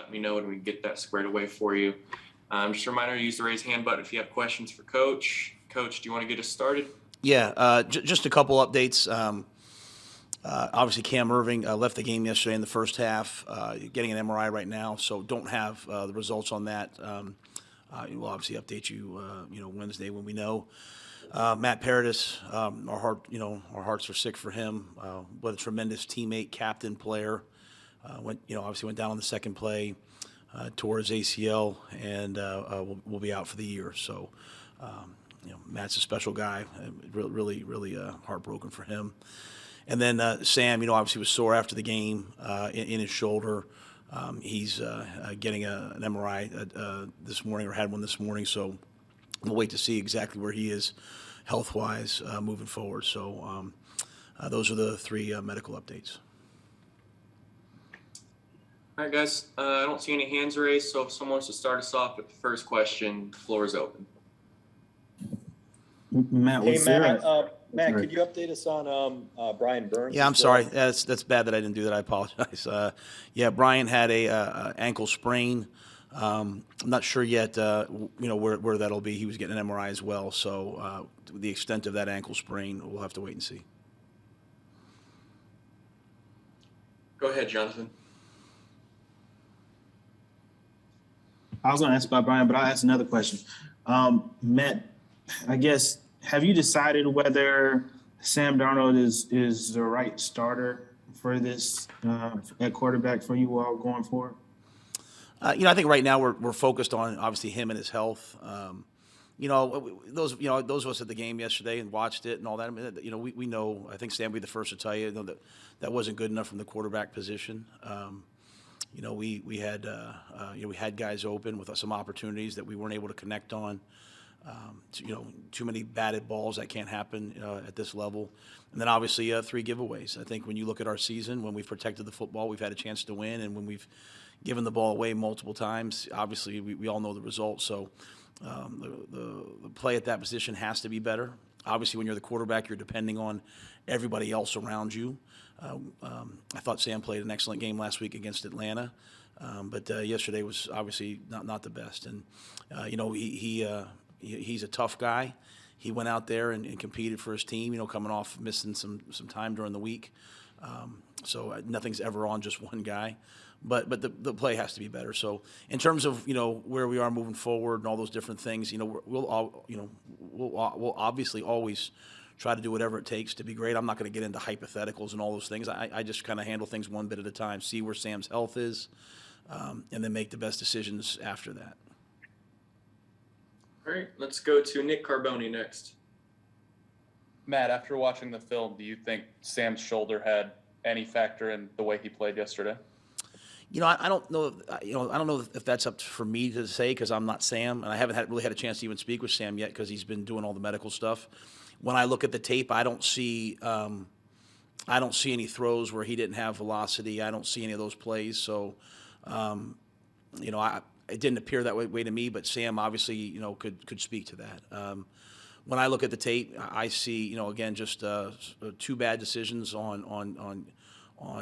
let me know and we can get that squared away for you. Just a reminder, use the raise hand button if you have questions for Coach. Coach, do you want to get us started? Yeah, just a couple updates. Obviously, Cam Irving left the game yesterday in the first half, getting an MRI right now, so don't have the results on that. We'll obviously update you, Wednesday when we know. Matt Paradis, our hearts are sick for him. What a tremendous teammate, captain, player. Obviously went down on the second play, tore his ACL, and will be out for the year. So, Matt's a special guy. Really heartbroken for him. And then Sam, obviously was sore after the game in his shoulder. He's getting an MRI this morning, or had one this morning. So we'll wait to see exactly where he is health-wise moving forward. So those are the three medical updates. All right, guys. I don't see any hands raised, so if someone wants to start us off with the first question, the floor is open. Matt, Matt, could you update us on Brian Burns? Yeah, I'm sorry. That's bad that I didn't do that. I apologize. Brian had a ankle sprain. I'm not sure yet, where that'll be. He was getting an MRI as well. So the extent of that ankle sprain, we'll have to wait and see. Go ahead, Jonathan. I was going to ask about Brian, but I'll ask another question. Matt, I guess, have you decided whether Sam Darnold is the right starter for this at quarterback for you all going forward? I think right now we're focused on obviously him and his health. Those of us at the game yesterday and watched it and all that. I mean, we know. I think Sam will be the first to tell you that wasn't good enough from the quarterback position. We had guys open with some opportunities that we weren't able to connect on. Too many batted balls that can't happen at this level, and then obviously 3 giveaways. I think when you look at our season, when we've protected the football, we've had a chance to win, and when we've given the ball away multiple times, obviously we all know the results. So the play at that position has to be better. Obviously, when you're the quarterback, you're depending on everybody else around you. I thought Sam played an excellent game last week against Atlanta, but yesterday was obviously not the best. And he's a tough guy. He went out there and competed for his team, coming off missing some time during the week. So nothing's ever on just one guy. But the play has to be better. So in terms of, where we are moving forward and all those different things, we'll obviously always try to do whatever it takes to be great. I'm not going to get into hypotheticals and all those things. I just kind of handle things one bit at a time, see where Sam's health is, and then make the best decisions after that. All right, let's go to Nick Carboni next. Matt, after watching the film, do you think Sam's shoulder had any factor in the way he played yesterday? I don't know. I don't know if that's up for me to say because I'm not Sam, and I haven't really had a chance to even speak with Sam yet because he's been doing all the medical stuff. When I look at the tape, I don't see any throws where he didn't have velocity. I don't see any of those plays. So, it didn't appear that way to me. But Sam obviously, could speak to that. When I look at the tape, I see, again, just 2 bad decisions on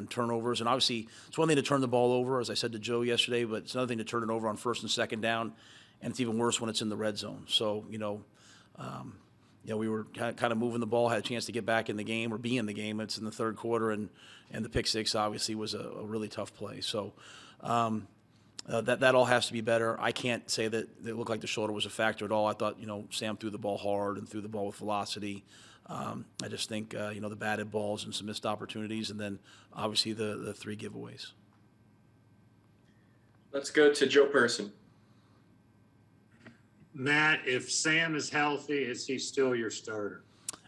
turnovers. And obviously, it's one thing to turn the ball over, as I said to Joe yesterday, but it's another thing to turn it over on 1st and 2nd down, and it's even worse when it's in the red zone. So, we were kind of moving the ball, had a chance to get back in the game or be in the game. It's in the 3rd quarter, and the pick six obviously was a really tough play. So that all has to be better. I can't say that it looked like the shoulder was a factor at all. I thought, Sam threw the ball hard and threw the ball with velocity. I just think, the batted balls and some missed opportunities, and then obviously the 3 giveaways. Let's go to Joe Person. Matt, if Sam is healthy, is he still your starter?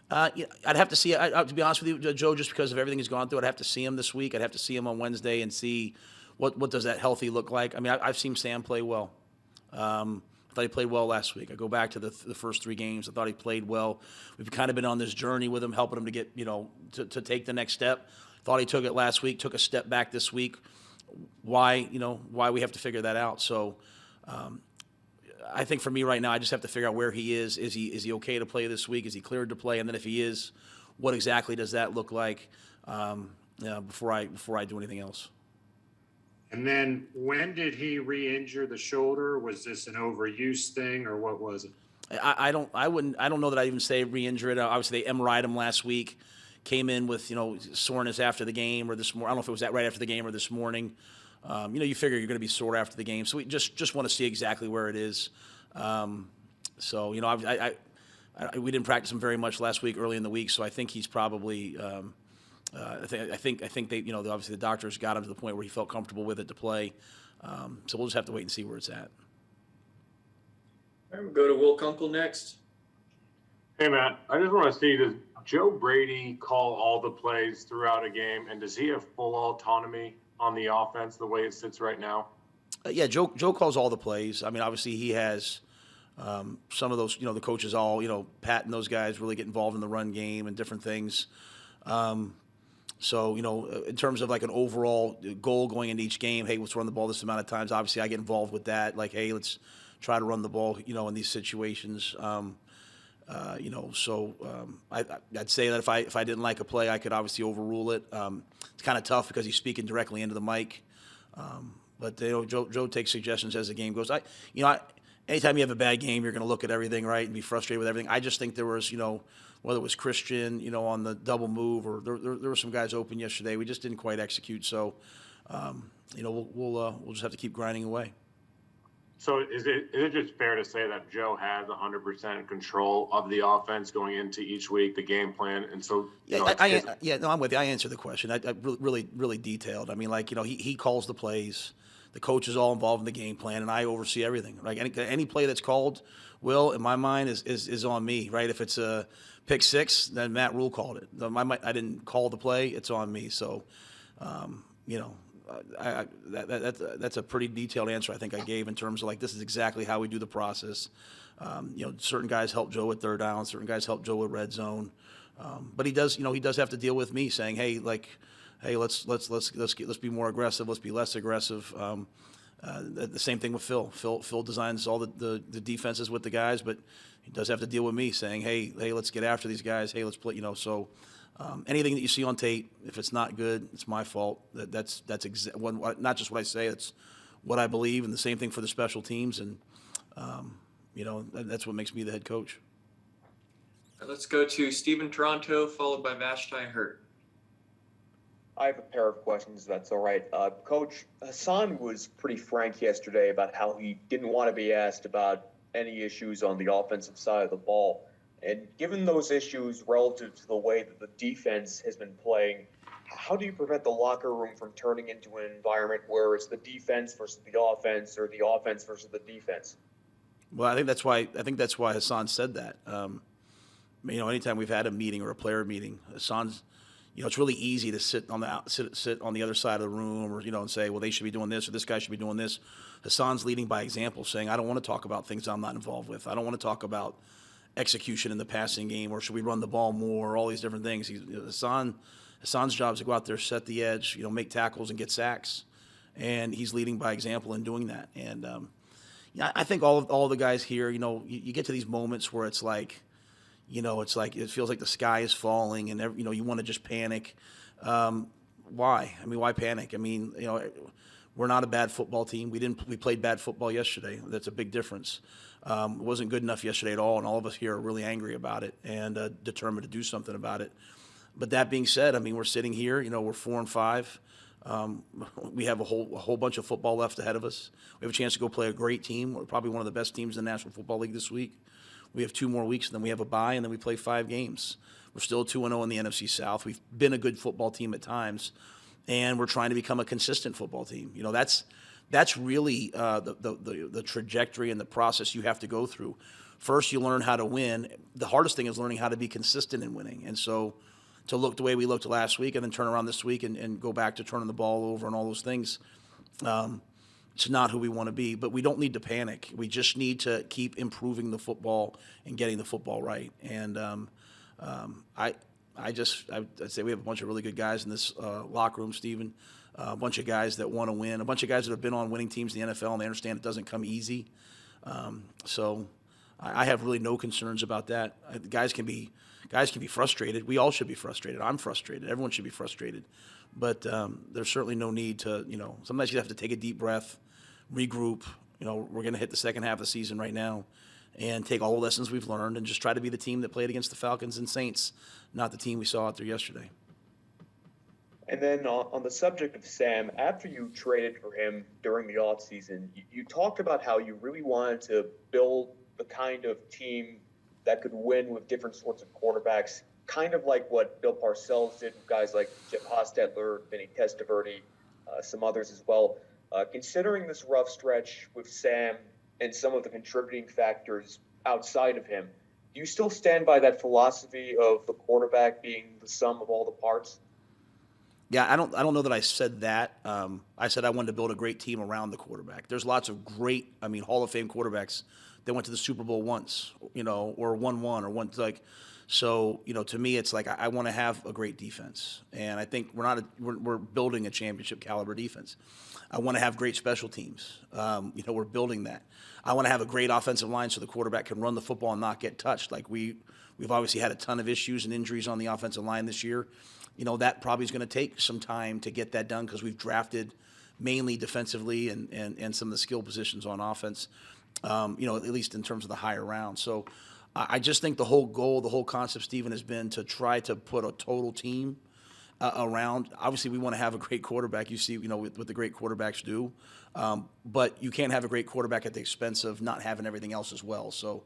I'd have to see. To be honest with you, Joe, just because of everything he's gone through, I'd have to see him this week. I'd have to see him on Wednesday and see what does that healthy look like. I mean, I've seen Sam play well. I thought he played well last week. I go back to the first 3 games. I thought he played well. We've kind of been on this journey with him, helping him to get, to take the next step. Thought he took it last week, took a step back this week. Why we have to figure that out. So I think for me right now, I just have to figure out where he is. Is he okay to play this week? Is he cleared to play? And then if he is, what exactly does that look like before I do anything else? And then when did he re-injure the shoulder? Was this an overuse thing or what was it? I don't know that I even say re-injure it. Obviously, they MRI'd him last week. Came in with soreness after the game or this morning. I don't know if it was that right after the game or this morning. You figure you're going to be sore after the game, so we just want to see exactly where it is. So we didn't practice him very much last week, early in the week, so I think he's probably. I think they obviously the doctors got him to the point where he felt comfortable with it to play. So we'll just have to wait and see where it's at. All right, we'll go to Will Kunkel next. Hey, Matt, I just want to see, does Joe Brady call all the plays throughout a game, and does he have full autonomy on the offense the way it sits right now? Yeah, Joe calls all the plays. I mean, obviously he has some of those, the coaches all, Pat and those guys really get involved in the run game and different things. So, in terms of like an overall goal going into each game, hey, let's run the ball this amount of times. Obviously, I get involved with that. Like, hey, let's try to run the ball, in these situations. I'd say that if I didn't like a play, I could obviously overrule it. It's kind of tough because he's speaking directly into the mic. But Joe takes suggestions as the game goes. Anytime you have a bad game, you're going to look at everything, right, and be frustrated with everything. I just think there was, whether it was Christian, on the double move, or there were some guys open yesterday. We just didn't quite execute. So, we'll just have to keep grinding away. So is it just fair to say that Joe has 100% control of the offense going into each week, the game plan, and so I'm with you. I answered the question. I really detailed. I mean, he calls the plays. The coach is all involved in the game plan, and I oversee everything. Like any play that's called, Will, in my mind, is on me, right? If it's a pick six, then Matt Rhule called it. I didn't call the play; it's on me. So, that's a pretty detailed answer I think I gave in terms of this is exactly how we do the process. Certain guys help Joe with third down, certain guys help Joe with red zone, but he does have to deal with me saying, hey, let's be more aggressive, let's be less aggressive. The same thing with Phil. Phil designs all the defenses with the guys, but he does have to deal with me saying, hey, let's get after these guys. Hey, let's play. So. Anything that you see on tape, if it's not good, it's my fault. That's not just what I say; it's what I believe, and the same thing for the special teams. And that's what makes me the head coach. Let's go to Stephen Toronto, followed by Vashti Hurt. I have a pair of questions, if that's all right. Coach, Hassan was pretty frank yesterday about how he didn't want to be asked about any issues on the offensive side of the ball. And given those issues relative to the way that the defense has been playing, how do you prevent the locker room from turning into an environment where it's the defense versus the offense or the offense versus the defense? Well, I think that's why Hassan said that. Anytime we've had a meeting or a player meeting, Hassan's, it's really easy to sit on the other side of the room, or and say, well, they should be doing this or this guy should be doing this. Hassan's leading by example, saying, I don't want to talk about things I'm not involved with. I don't want to talk about execution in the passing game, or should we run the ball more, or all these different things. Hassan's job is to go out there, set the edge, make tackles and get sacks, and he's leading by example in doing that. And I think all of the guys here, you get to these moments where it's like, it feels like the sky is falling, and you want to just panic. Why? I mean, why panic? I mean, we're not a bad football team. We played bad football yesterday. That's a big difference. It wasn't good enough yesterday at all, and all of us here are really angry about it and determined to do something about it. But that being said, I mean, we're sitting here, we're 4-5. We have a whole bunch of football left ahead of us. We have a chance to go play a great team. We're probably one of the best teams in the National Football League this week. We have 2 more weeks, and then we have a bye, and then we play 5 games. We're still 2-0 in the NFC South. We've been a good football team at times, and we're trying to become a consistent football team. That's really the trajectory and the process you have to go through. First, you learn how to win. The hardest thing is learning how to be consistent in winning. And so to look the way we looked last week and then turn around this week and go back to turning the ball over and all those things, it's not who we want to be. But we don't need to panic. We just need to keep improving the football and getting the football right. And I'd say we have a bunch of really good guys in this locker room, Stephen. A bunch of guys that want to win, a bunch of guys that have been on winning teams in the NFL, and they understand it doesn't come easy. So I have really no concerns about that. Guys can be frustrated. We all should be frustrated. I'm frustrated. Everyone should be frustrated. But there's certainly no need to, sometimes you have to take a deep breath, regroup. We're going to hit the second half of the season right now and take all the lessons we've learned and just try to be the team that played against the Falcons and Saints, not the team we saw out there yesterday. And then on the subject of Sam, after you traded for him during the offseason, you talked about how you really wanted to build the kind of team that could win with different sorts of quarterbacks, kind of like what Bill Parcells did with guys like Jeff Hostetler, Vinny Testaverde, some others as well. Considering this rough stretch with Sam and some of the contributing factors outside of him, do you still stand by that philosophy of the quarterback being the sum of all the parts? Yeah, I don't know that I said that. I said I wanted to build a great team around the quarterback. There's lots of great, Hall of Fame quarterbacks that went to the Super Bowl once, or won one or one like. So, to me, it's like I want to have a great defense, and I think we're building a championship caliber defense. I want to have great special teams. We're building that. I want to have a great offensive line so the quarterback can run the football and not get touched. Like we've obviously had a ton of issues and injuries on the offensive line this year. That probably is going to take some time to get that done because we've drafted mainly defensively and some of the skill positions on offense, at least in terms of the higher rounds. So I just think the whole goal, the whole concept, Stephen, has been to try to put a total team around. Obviously, we want to have a great quarterback. You see, what the great quarterbacks do. But you can't have a great quarterback at the expense of not having everything else as well. So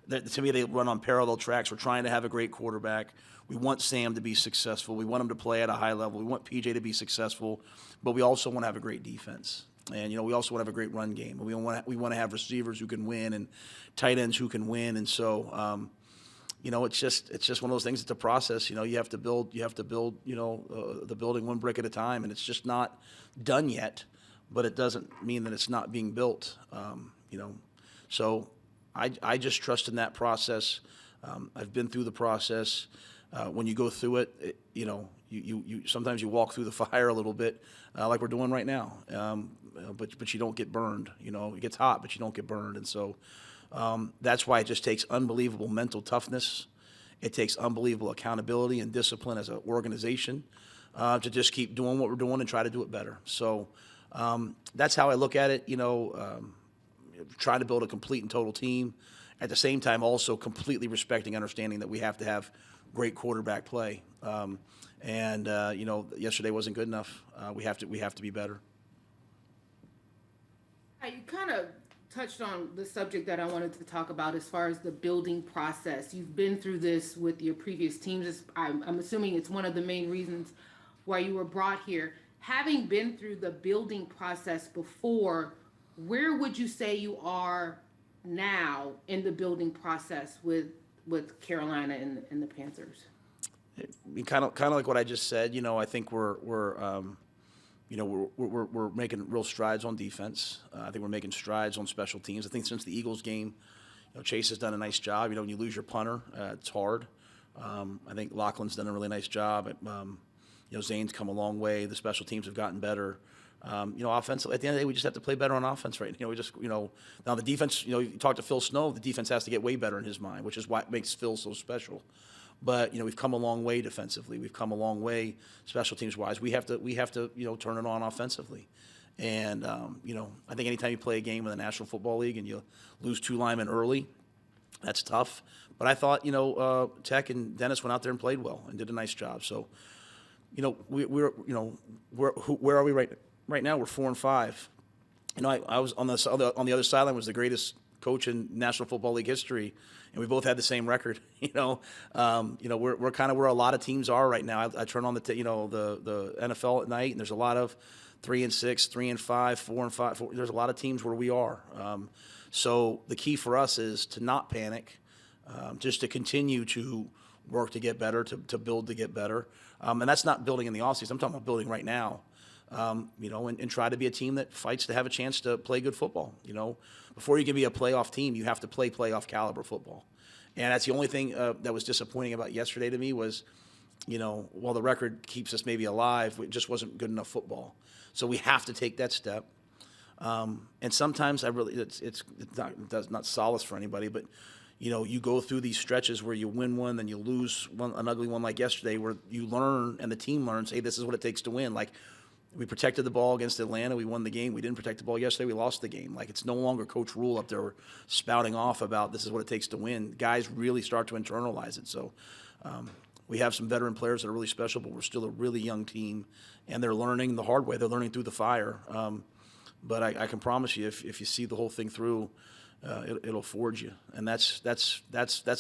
to me, they run on parallel tracks. We're trying to have a great quarterback. We want Sam to be successful. We want him to play at a high level. We want PJ to be successful. But we also want to have a great defense. And, we also want to have a great run game. We want to have receivers who can win and tight ends who can win. And so, it's just one of those things. It's a process. You have to build, the building one brick at a time. And it's just not done yet. But it doesn't mean that it's not being built, So I just trust in that process. I've been through the process. When you go through it, you sometimes you walk through the fire a little bit, like we're doing right now. But you don't get burned. It gets hot, but you don't get burned. And so that's why it just takes unbelievable mental toughness. It takes unbelievable accountability and discipline as an organization to just keep doing what we're doing and try to do it better. So that's how I look at it. Try to build a complete and total team. At the same time, also completely respecting, understanding that we have to have great quarterback play. Yesterday wasn't good enough. We have to be better. You kind of touched on the subject that I wanted to talk about as far as the building process. You've been through this with your previous teams. I'm assuming it's one of the main reasons why you were brought here. Having been through the building process before, where would you say you are now in the building process with Carolina and the Panthers? Kind of like what I just said. I think we're making real strides on defense. I think we're making strides on special teams. I think since the Eagles game, Chase has done a nice job. When you lose your punter, it's hard. I think Laughlin's done a really nice job. Zane's come a long way. The special teams have gotten better. Offensively, at the end of the day, we just have to play better on offense, right? Now the defense, you talk to Phil Snow, the defense has to get way better in his mind, which is what makes Phil so special. But, we've come a long way defensively. We've come a long way special teams wise. We have to, turn it on offensively. And, I think anytime you play a game in the National Football League and you lose two linemen early, that's tough. But I thought, Tech and Dennis went out there and played well and did a nice job. So, where are we right now? We're 4-5. I was on the other sideline was the greatest coach in National Football League history, and we both had the same record. We're kind of where a lot of teams are right now. I turn on the NFL at night, and there's a lot of 3-6, 3-5, 4-5. There's a lot of teams where we are. So the key for us is to not panic, just to continue to work to get better, to build to get better. And that's not building in the offseason. I'm talking about building right now. And try to be a team that fights to have a chance to play good football. Before you can be a playoff team, you have to play playoff caliber football. And that's the only thing that was disappointing about yesterday to me was, while the record keeps us maybe alive, it just wasn't good enough football. So we have to take that step. And sometimes it's not solace for anybody, but you go through these stretches where you win one, then you lose an ugly one like yesterday, where you learn and the team learns, hey, this is what it takes to win. Like, we protected the ball against Atlanta. We won the game. We didn't protect the ball yesterday. We lost the game. Like, it's no longer Coach Rhule up there spouting off about this is what it takes to win. Guys really start to internalize it. So we have some veteran players that are really special, but we're still a really young team, and they're learning the hard way. They're learning through the fire. But I can promise you, if you see the whole thing through, it'll forge you. And that's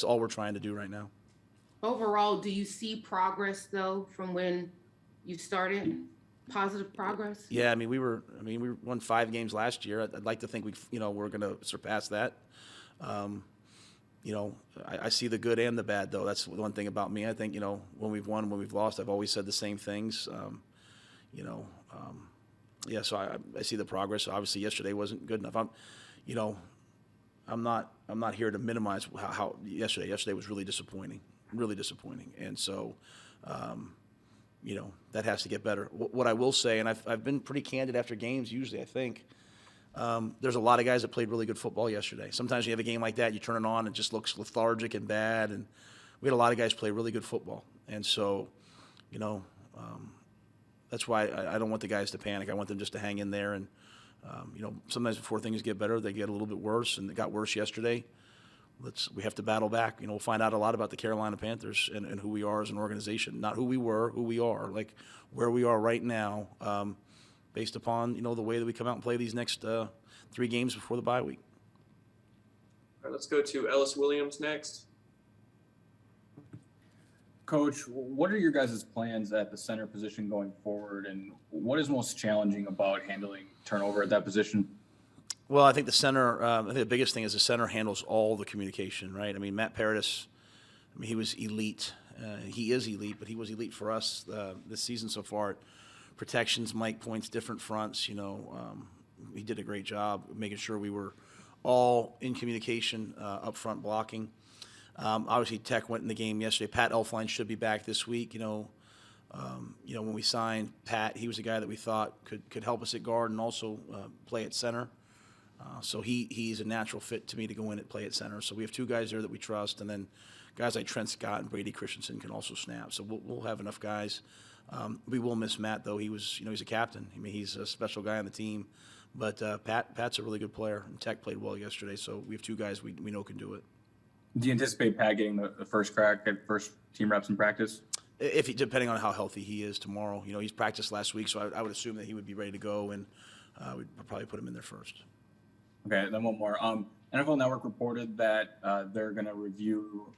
all we're trying to do right now. Overall, do you see progress though from when you started? Positive progress? Yeah, we won 5 games last year. I'd like to think we're going to surpass that. I see the good and the bad, though. That's the one thing about me. I think, when we've won, when we've lost, I've always said the same things. So I see the progress. Obviously, yesterday wasn't good enough. I'm not here to minimize how yesterday was really disappointing, and so. That has to get better. What I will say, and I've been pretty candid after games usually, I think, there's a lot of guys that played really good football yesterday. Sometimes you have a game like that, you turn it on, it just looks lethargic and bad, and we had a lot of guys play really good football. And so, that's why I don't want the guys to panic. I want them just to hang in there. And, sometimes before things get better, they get a little bit worse, and it got worse yesterday. We have to battle back. We'll find out a lot about the Carolina Panthers and who we are as an organization. Not who we were, who we are, like where we are right now, based upon, the way that we come out and play these next 3 games before the bye week. All right, let's go to Ellis Williams next. Coach, what are your guys' plans at the center position going forward, and what is most challenging about handling turnover at that position? Well, I think the center, I think the biggest thing is the center handles all the communication, right? Matt Paradis, he was elite. He is elite, but he was elite for us this season so far. Protections, Mike points, different fronts, he did a great job making sure we were all in communication, up front blocking. Obviously, Tech went in the game yesterday. Pat Elflein should be back this week. When we signed Pat, he was a guy that we thought could help us at guard and also play at center. So he's a natural fit to me to go in and play at center. So we have 2 guys there that we trust, and then guys like Trent Scott and Brady Christensen can also snap. So we'll have enough guys. We will miss Matt, though. He was, he's a captain. He's a special guy on the team. But Pat's a really good player, and Tech played well yesterday. So we have 2 guys we know can do it. Do you anticipate Pat getting the first crack at first team reps in practice? Depending on how healthy he is tomorrow. He's practiced last week, so I would assume that he would be ready to go, and we'd probably put him in there first. Okay, then one more. NFL Network reported that they're going to review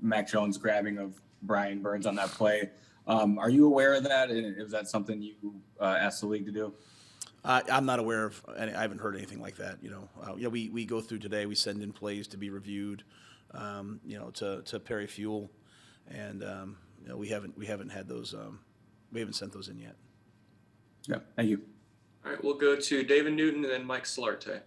Mac Jones' grabbing of Brian Burns on that play. Are you aware of that? And is that something you asked the league to do? I'm not aware of any. I haven't heard anything like that. We go through today. We send in plays to be reviewed. To Perry Fuel, and we haven't had those. We haven't sent those in yet. Yeah, thank you. All right, we'll go to David Newton and then Mike Solarte.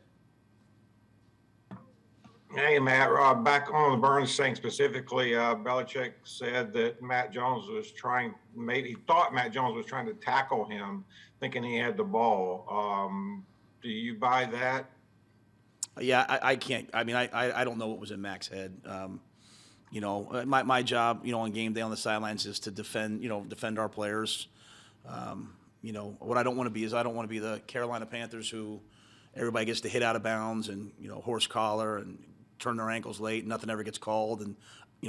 Hey, Matt, Rob, back on the Burns thing specifically, Belichick said that Matt Jones he thought Matt Jones was trying to tackle him, thinking he had the ball. Do you buy that? Yeah, I can't. I don't know what was in Mac's head. My job, on game day on the sidelines is to defend our players. What I don't want to be is I don't want to be the Carolina Panthers who everybody gets to hit out of bounds and, horse collar and turn their ankles late and nothing ever gets called. And,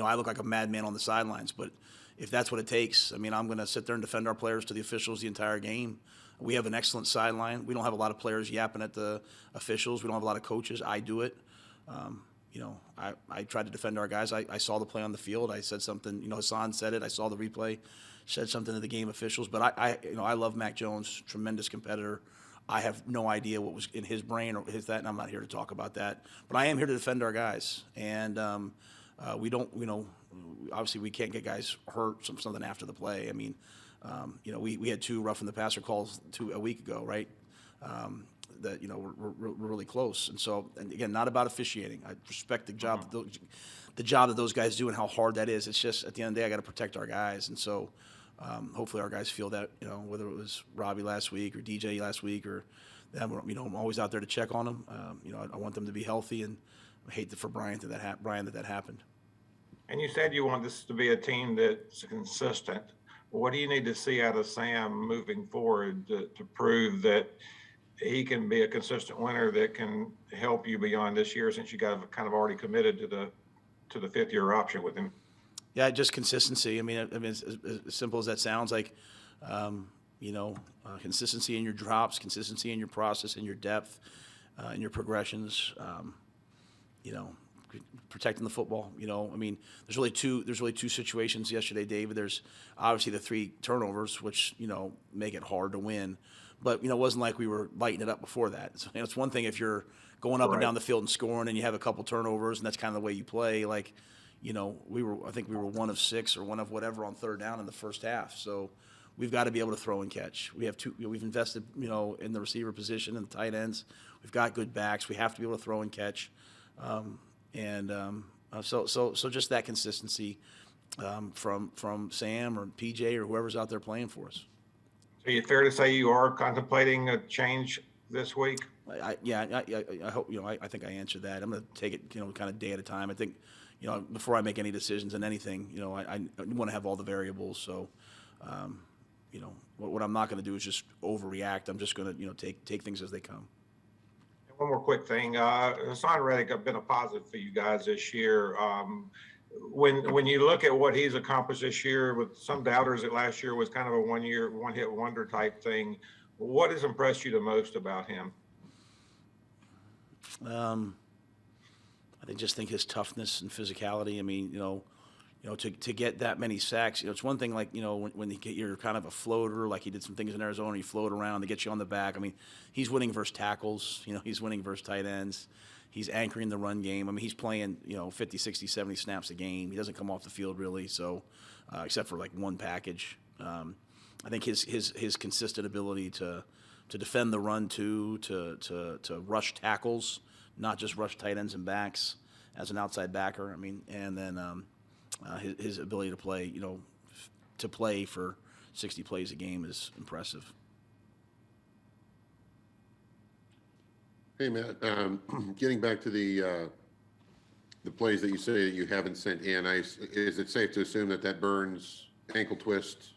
I look like a madman on the sidelines. But if that's what it takes, I'm going to sit there and defend our players to the officials the entire game. We have an excellent sideline. We don't have a lot of players yapping at the officials. We don't have a lot of coaches. I do it. I tried to defend our guys. I saw the play on the field. I said something. Hassan said it. I saw the replay. Said something to the game officials. But I love Mac Jones, tremendous competitor. I have no idea what was in his brain or and I'm not here to talk about that. But I am here to defend our guys. And we don't, obviously we can't get guys hurt something after the play. We had 2 roughing the passer calls a week ago, right? That we're really close, and again, not about officiating. I respect the job that those guys do and how hard that is. It's just at the end of the day, I got to protect our guys, and so hopefully our guys feel that. Whether it was Robbie last week or DJ last week or them, I'm always out there to check on them. I want them to be healthy, and I hate for Brian that happened. And you said you want this to be a team that's consistent. What do you need to see out of Sam moving forward to prove that he can be a consistent winner that can help you beyond this year, since you guys have kind of already committed to the 5th-year option with him? Yeah, just consistency. I mean, as simple as that sounds, like, consistency in your drops, consistency in your process, in your depth, in your progressions. Protecting the football. I mean, there's really two situations yesterday, David. There's obviously the 3 turnovers, which make it hard to win. But it wasn't like we were lighting it up before that. So, it's one thing if you're going up and down the field and scoring, and you have a couple turnovers, and that's kind of the way you play. Like, I think we were 1 of 6 or 1 of whatever on 3rd down in the first half. So we've got to be able to throw and catch. We have we've invested, in the receiver position and the tight ends. We've got good backs. We have to be able to throw and catch. So just that consistency from Sam or PJ or whoever's out there playing for us. So you fair to say you are contemplating a change this week? I hope, I think I answered that. I'm going to take it, kind of day at a time. I think, before I make any decisions on anything, I want to have all the variables. So, what I'm not going to do is just overreact. I'm just going to, take things as they come. One more quick thing. Hassan Reddick have been a positive for you guys this year. When you look at what he's accomplished this year, with some doubters that last year was kind of a one-hit wonder type thing, what has impressed you the most about him? I just think his toughness and physicality. I mean, to get that many sacks, it's one thing like, when you're kind of a floater, like he did some things in Arizona, you float around, they get you on the back. I mean, he's winning versus tackles, he's winning versus tight ends. He's anchoring the run game. I mean, he's playing, 50, 60, 70 snaps a game. He doesn't come off the field really, so except for like one package. I think his consistent ability to defend the run to rush tackles, not just rush tight ends and backs as an outside backer. I mean, and then his ability to play for 60 plays a game is impressive. Hey, Matt, getting back to the plays that you say that you haven't sent in, is it safe to assume that Burns ankle twist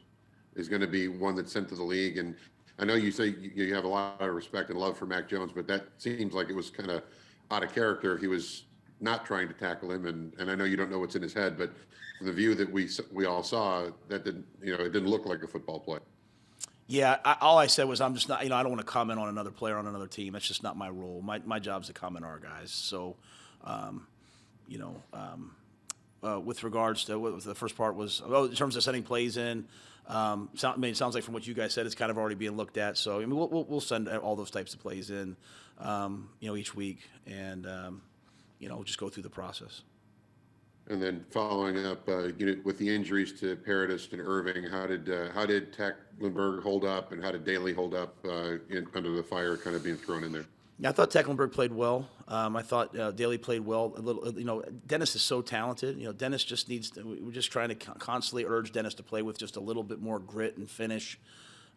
is going to be one that's sent to the league? And I know you say you have a lot of respect and love for Mac Jones, but that seems like it was kind of out of character if he was not trying to tackle him. And I know you don't know what's in his head, but from the view that we all saw, that didn't, it didn't look like a football play. Yeah, all I said was I'm just not, I don't want to comment on another player on another team. That's just not my role. My job's to comment on our guys. So, with regards to what the first part was, in terms of sending plays in, it sounds like from what you guys said, it's kind of already being looked at. So, I mean, we'll send all those types of plays in, each week, and just go through the process. And then following up, with the injuries to Paradis and Irving, how did Tecklenburg hold up, and how did Daly hold up under the fire kind of being thrown in there? Yeah, I thought Tecklenburg played well. I thought Daly played well. A little, Dennis is so talented. Dennis just needs to. We're just trying to constantly urge Dennis to play with just a little bit more grit and finish.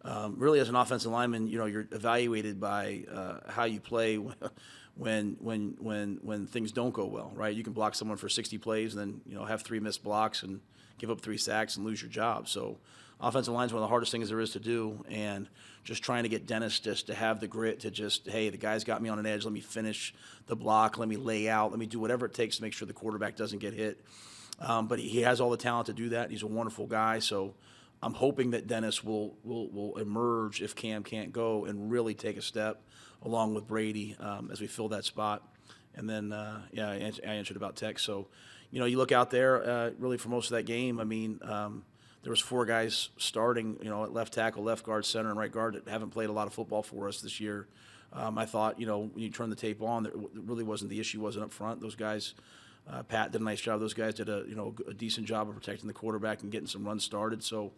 Really, as an offensive lineman, you're evaluated by how you play when things don't go well, right? You can block someone for 60 plays and then have 3 missed blocks and give up 3 sacks and lose your job. So offensive line is one of the hardest things there is to do, and just trying to get Dennis just to have the grit to just, hey, the guy's got me on an edge, let me finish the block, let me lay out, let me do whatever it takes to make sure the quarterback doesn't get hit. But he has all the talent to do that. He's a wonderful guy, so I'm hoping that Dennis will emerge if Cam can't go and really take a step along with Brady as we fill that spot. And then, I answered about Tech. So, you look out there really for most of that game. I mean, there was 4 guys starting, at left tackle, left guard, center, and right guard that haven't played a lot of football for us this year. I thought, when you turn the tape on, it really wasn't the issue, wasn't up front. Those guys, Pat did a nice job. Those guys did a decent job of protecting the quarterback and getting some runs started. So,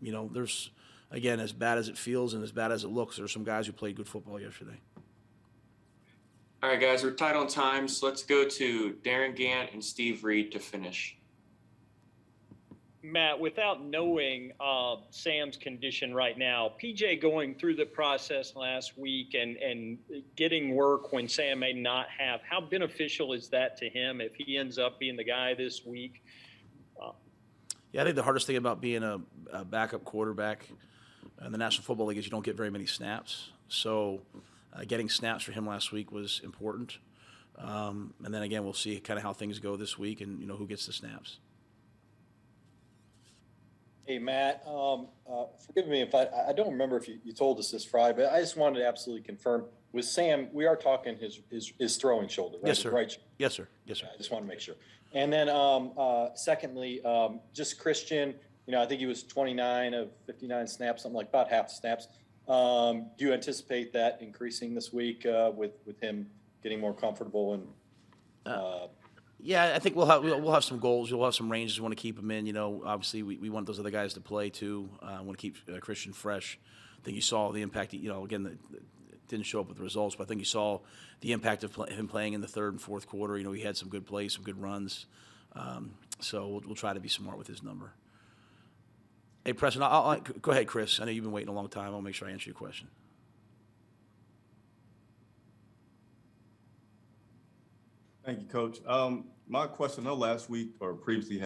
there's, again, as bad as it feels and as bad as it looks, there's some guys who played good football yesterday. All right, guys, we're tight on time, so let's go to Darren Gant and Steve Reed to finish. Matt, without knowing Sam's condition right now, PJ going through the process last week and getting work when Sam may not have, how beneficial is that to him if he ends up being the guy this week? Yeah, I think the hardest thing about being a backup quarterback in the National Football League is you don't get very many snaps. So getting snaps for him last week was important. And then again, we'll see kind of how things go this week and, who gets the snaps. Hey, Matt, forgive me if I don't remember if you told us this Friday, but I just wanted to absolutely confirm with Sam, we are talking his throwing shoulder, right? Yes, sir. Right. Yes, sir. Yes, sir. I just want to make sure. And then secondly, just Christian, I think he was 29 of 59 snaps, something like about half the snaps. Do you anticipate that increasing this week with him getting more comfortable and Yeah, I think we'll have some goals. We'll have some ranges we want to keep him in. Obviously we want those other guys to play too. Want to keep Christian fresh. I think you saw the impact. Again, it didn't show up with the results, but I think you saw the impact of him playing in the third and fourth quarter. He had some good plays, some good runs. So we'll try to be smart with his number. Hey, Preston, I'll go ahead, Chris. I know you've been waiting a long time. I'll make sure I answer your question. Thank you, Coach. My question, I know last week or previously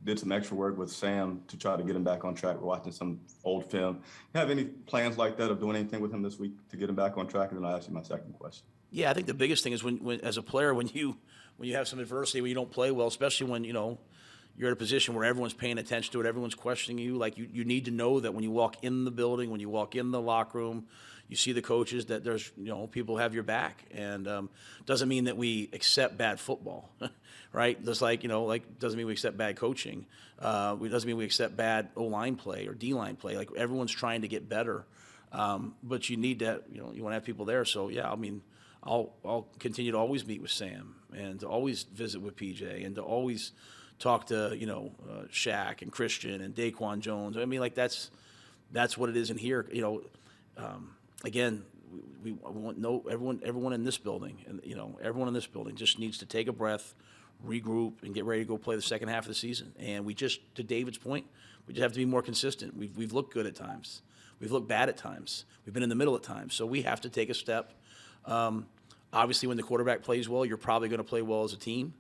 did some extra work with Sam to try to get him back on track. We're watching some old film. You have any plans like that of doing anything with him this week to get him back on track? And then I'll ask you my second question. Yeah, I think the biggest thing is when as a player, when you have some adversity, when you don't play well, especially when you're in a position where everyone's paying attention to it, everyone's questioning you. Like you need to know that when you walk in the building, when you walk in the locker room, you see the coaches that there's people have your back, and doesn't mean that we accept bad football, right? Just like doesn't mean we accept bad coaching. It doesn't mean we accept bad O-line play or D-line play. Like everyone's trying to get better, but you need to you want to have people there. So yeah, I mean, I'll continue to always meet with Sam and to always visit with PJ and to always talk to Shaq and Christian and Daquan Jones. I mean, like that's what it is in here. Again, we want everyone in this building, and everyone in this building just needs to take a breath, regroup, and get ready to go play the second half of the season. And we just, to David's point, we just have to be more consistent. We've looked good at times, we've looked bad at times, we've been in the middle at times. So we have to take a step. Obviously, when the quarterback plays well, you're probably going to play well as a team.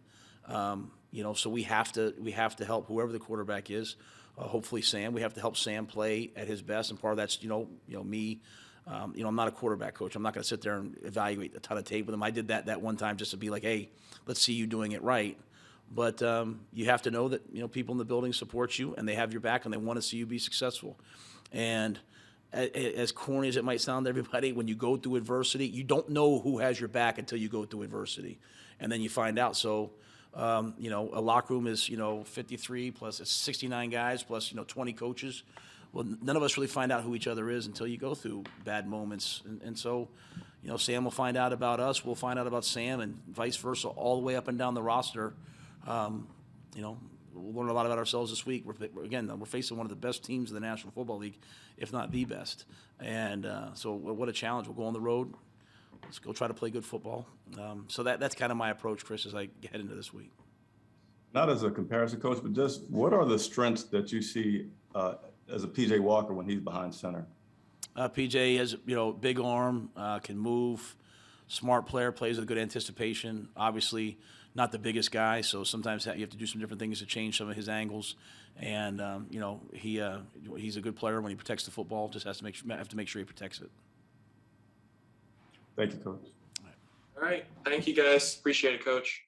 So we have to help whoever the quarterback is. Hopefully Sam. We have to help Sam play at his best, and part of that's me. I'm not a quarterback coach. I'm not going to sit there and evaluate a ton of tape with him. I did that one time just to be like, hey, let's see you doing it right. But you have to know that people in the building support you and they have your back and they want to see you be successful. And as corny as it might sound to everybody, when you go through adversity, you don't know who has your back until you go through adversity, and then you find out. So. A locker room is 53 plus 69 guys plus 20 coaches. Well, none of us really find out who each other is until you go through bad moments, and so Sam will find out about us, we'll find out about Sam, and vice versa, all the way up and down the roster. We'll learn a lot about ourselves this week. We're facing one of the best teams in the National Football League, if not the best, and so what a challenge. We'll go on the road. Let's go try to play good football. So that's kind of my approach, Chris, as I head into this week. Not as a comparison, Coach, but just what are the strengths that you see as a PJ Walker when he's behind center? PJ has big arm, can move, smart player, plays with good anticipation. Obviously, not the biggest guy, so sometimes you have to do some different things to change some of his angles. And he's a good player when he protects the football. Just have to make sure he protects it. Thank you, Coach. All right. Thank you, guys. Appreciate it, Coach.